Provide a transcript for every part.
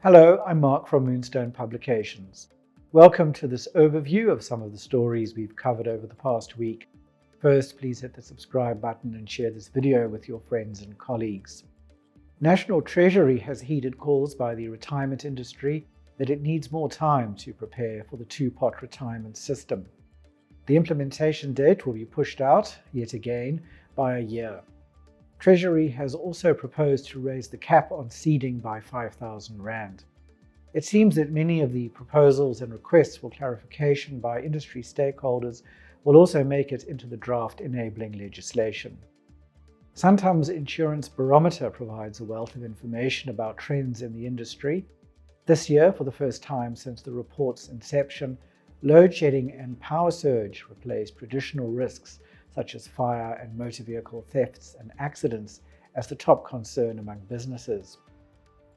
Hello, I'm Mark from Moonstone Publications. Welcome to this overview of some of the stories we've covered over the past week. First, please hit the subscribe button and share this video with your friends and colleagues. National Treasury has heeded calls by the retirement industry that it needs more time to prepare for the two-pot retirement system. The implementation date will be pushed out, yet again, by a year. Treasury has also proposed to raise the cap on seeding by R5,000. It seems that many of the proposals and requests for clarification by industry stakeholders will also make it into the draft enabling legislation. Santam's Insurance Barometer provides a wealth of information about trends in the industry. This year, for the first time since the report's inception, load shedding and power surge replaced traditional risks such as fire and motor vehicle thefts and accidents as the top concern among businesses.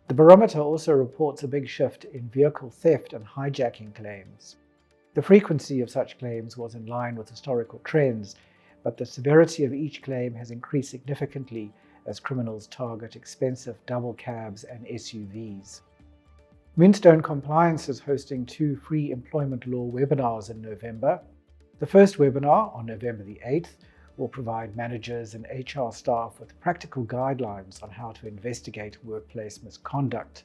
The barometer also reports a big shift in vehicle theft and hijacking claims. The frequency of such claims was in line with historical trends, but the severity of each claim has increased significantly as criminals target expensive double cabs and SUVs. Moonstone Compliance is hosting 2 free employment law webinars in November. The first webinar, on November the 8th, will provide managers and HR staff with practical guidelines on how to investigate workplace misconduct.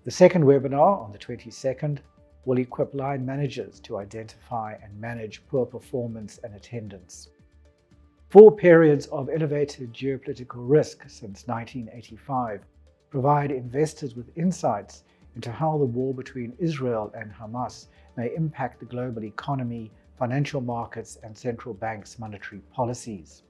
The second webinar, on the 22nd, will equip line managers to identify and manage poor performance and attendance. 4 periods of elevated geopolitical risk since 1985 provide investors with insights into how the war between Israel and Hamas may impact the global economy, financial markets, and central banks' monetary policies.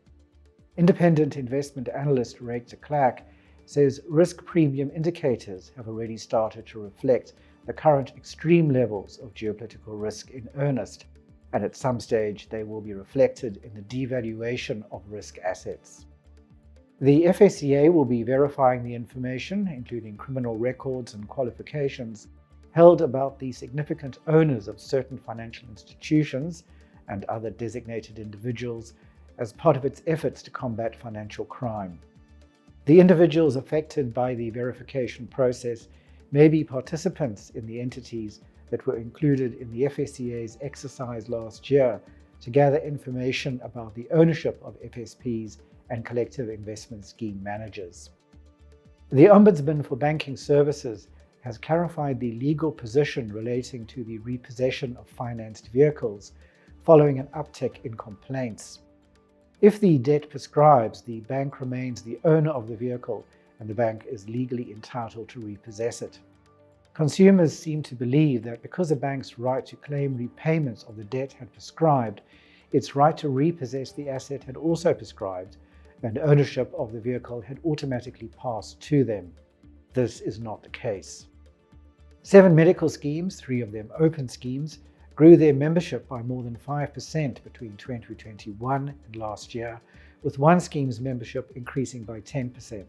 Independent investment analyst Rake de Klerk says risk premium indicators have already started to reflect the current extreme levels of geopolitical risk in earnest, and at some stage they will be reflected in the devaluation of risk assets. The FSCA will be verifying the information, including criminal records and qualifications, held about the significant owners of certain financial institutions and other designated individuals as part of its efforts to combat financial crime. The individuals affected by the verification process may be participants in the entities that were included in the FSCA's exercise last year to gather information about the ownership of FSPs and collective investment scheme managers. The Ombudsman for Banking Services has clarified the legal position relating to the repossession of financed vehicles following an uptick in complaints. If the debt prescribes, the bank remains the owner of the vehicle and the bank is legally entitled to repossess it. Consumers seem to believe that because a bank's right to claim repayments of the debt had prescribed, its right to repossess the asset had also prescribed, and ownership of the vehicle had automatically passed to them. This is not the case. 7 medical schemes, 3 of them open schemes, grew their membership by more than 5% between 2021 and last year, with one scheme's membership increasing by 10%.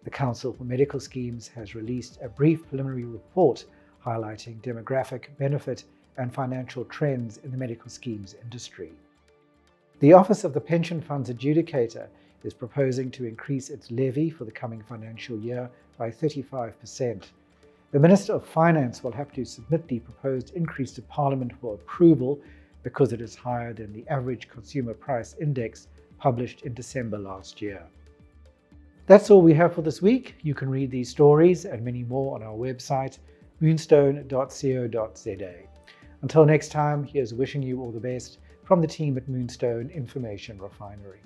The Council for Medical Schemes has released a brief preliminary report highlighting demographic, benefit, and financial trends in the medical schemes industry. The Office of the Pension Funds Adjudicator is proposing to increase its levy for the coming financial year by 35%. The Minister of Finance will have to submit the proposed increase to Parliament for approval because it is higher than the average consumer price index published in December last year. That's all we have for this week. You can read these stories and many more on our website, moonstone.co.za. Until next time, here's wishing you all the best from the team at Moonstone Information Refinery.